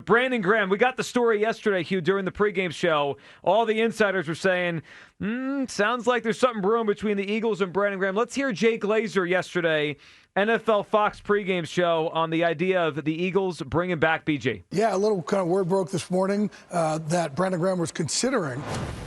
Brandon Graham. We got the story yesterday, Hugh, during the pregame show. All the insiders were saying, sounds like there's something brewing between the Eagles and Brandon Graham. Let's hear Jay Glazer yesterday, NFL Fox pregame show, on the idea of the Eagles bringing back BG. Yeah, a little kind of word broke this morning that Brandon Graham was considering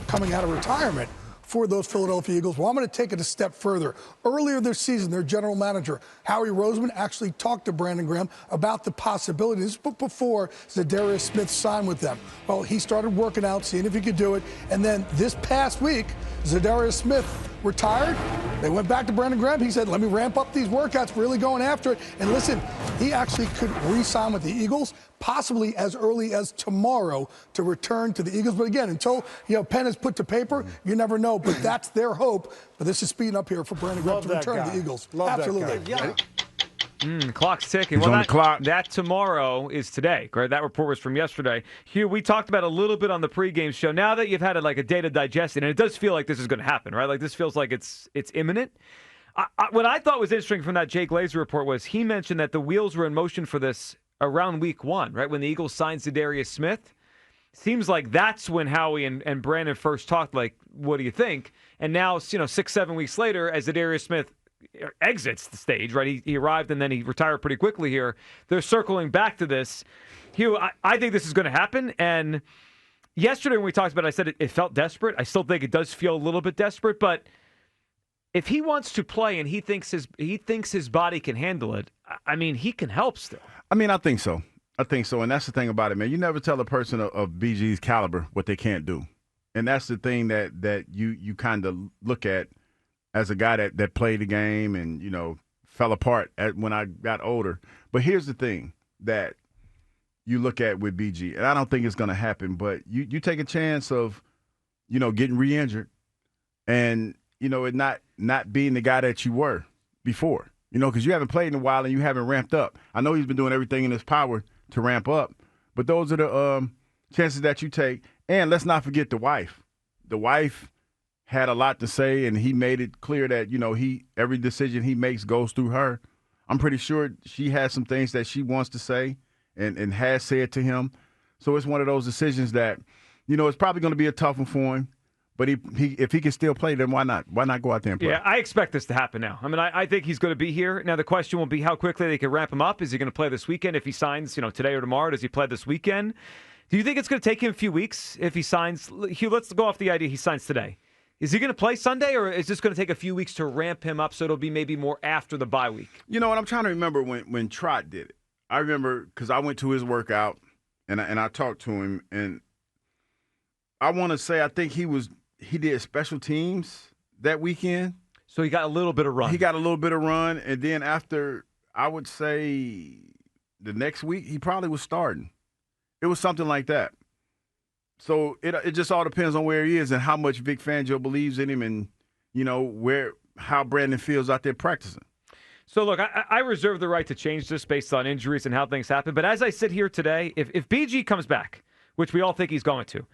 coming out of retirement for those Philadelphia Eagles. Well, I'm going to take it a step further. Earlier this season, their general manager, Howie Roseman, actually talked to Brandon Graham about the possibilities before Zadarius Smith signed with them. Well, he started working out, seeing if he could do it. And then this past week, Zadarius Smith retired. They went back to Brandon Graham. He said, let me ramp up these workouts, really going after it. And listen, he actually could re-sign with the Eagles, possibly as early as tomorrow, to return to the Eagles. But again, until pen is put to paper, you never know. But that's their hope. But this is speeding up here for Brandon Graham to return to the Eagles. Absolutely. Clock's ticking. He's on the clock. That tomorrow is today. Right? That report was from yesterday. Hugh, we talked about a little bit on the pregame show. Now that you've had a day to digest it, and it does feel like this is going to happen, right? Like this feels like it's imminent. What I thought was interesting from that Jay Glazer report was he mentioned that the wheels were in motion for this around week 1, right? When the Eagles signed Zadarius Smith. Seems like that's when Howie and Brandon first talked, like, what do you think? And now, 6-7 weeks later, as Zadarius Smith exits the stage, right? He arrived and then he retired pretty quickly here. They're circling back to this. Hugh, I think this is going to happen. And yesterday when we talked about it, I said it felt desperate. I still think it does feel a little bit desperate. But if he wants to play and he thinks his body can handle it, I mean, he can help still. I mean, I think so. And that's the thing about it, man. You never tell a person of BG's caliber what they can't do. And that's the thing that you kind of look at as a guy that played the game and, fell apart when I got older. But here's the thing that you look at with BG, and I don't think it's going to happen, but you take a chance of, getting re-injured and, it not being the guy that you were before, because you haven't played in a while and you haven't ramped up. I know he's been doing everything in his power to ramp up, but those are the chances that you take. And let's not forget the wife. The wife had a lot to say, and he made it clear that, every decision he makes goes through her. I'm pretty sure she has some things that she wants to say and has said to him. So it's one of those decisions that, it's probably going to be a tough one for him. But if he can still play, then why not? Why not go out there and play? Yeah, I expect this to happen now. I mean, I think he's going to be here. Now, the question will be how quickly they can ramp him up. Is he going to play this weekend? If he signs, today or tomorrow, does he play this weekend? Do you think it's going to take him a few weeks if he signs? Hugh, let's go off the idea he signs today. Is he going to play Sunday, or is this going to take a few weeks to ramp him up so it'll be maybe more after the bye week? You know what? I'm trying to remember when Trot did it. I remember because I went to his workout, and I talked to him, and I want to say I think he did special teams that weekend. So he got a little bit of run. He got a little bit of run, and then after, I would say, the next week, he probably was starting. It was something like that. So it just all depends on where he is and how much Vic Fangio believes in him and, how Brandon feels out there practicing. So, look, I reserve the right to change this based on injuries and how things happen. But as I sit here today, if BG comes back, which we all think he's going to,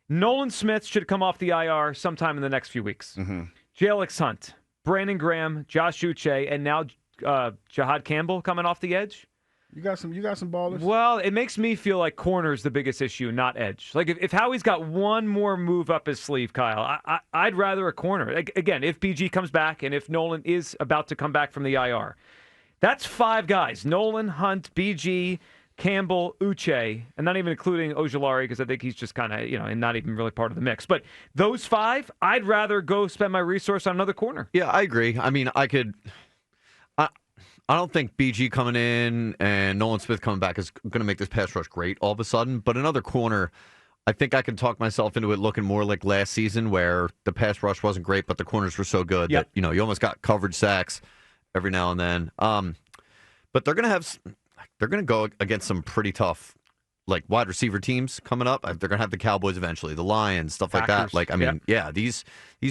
Nolan Smith should come off the IR sometime in the next few weeks. Mm-hmm. Jalix Hunt, Brandon Graham, Josh Uche, and now Jahad Campbell coming off the edge. You got some ballers? Well, it makes me feel like corner is the biggest issue, not edge. Like if Howie's got one more move up his sleeve, Kyle, I'd rather a corner. Again, if BG comes back and if Nolan is about to come back from the IR. That's 5 guys. Nolan, Hunt, BG, Campbell, Uche, and not even including Ojulari because I think he's just kind of, and not even really part of the mix. But those 5, I'd rather go spend my resource on another corner. Yeah, I agree. I mean, I don't think BG coming in and Nolan Smith coming back is going to make this pass rush great all of a sudden. But another corner, I think I can talk myself into it looking more like last season where the pass rush wasn't great, but the corners were so good that, you almost got coverage sacks every now and then. But they're going to go against some pretty tough wide receiver teams coming up. They're going to have the Cowboys eventually, the Lions, stuff like that. These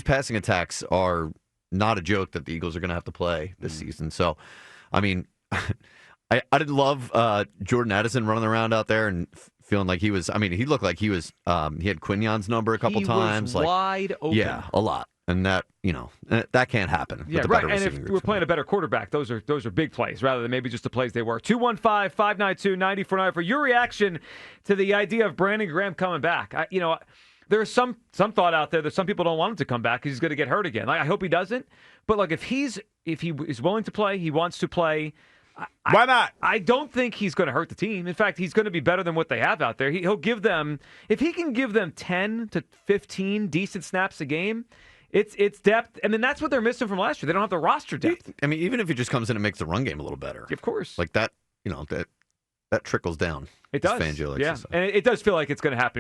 passing attacks are not a joke that the Eagles are going to have to play this season. So, I mean, I did love Jordan Addison running around out there and feeling like he was. I mean, he looked like he was. He had Quignon's number a couple times. He was wide open. Yeah, a lot. And that, that can't happen. Yeah, with the right. better And receiving if groups. we're playing a better quarterback, those are big plays rather than maybe just the plays they were. 215-592-9494 for your reaction to the idea of Brandon Graham coming back. There's some thought out there that some people don't want him to come back because he's going to get hurt again. I hope he doesn't. But if he is willing to play, he wants to play. Why not? I don't think he's going to hurt the team. In fact, he's going to be better than what they have out there. He'll give them, if he can give them 10 to 15 decent snaps a game, it's depth. And then that's what they're missing from last year. They don't have the roster depth. I mean, even if he just comes in and makes the run game a little better. Of course. Like that, that trickles down. It does. Fangio likes Yeah. to say. And it does feel like it's going to happen.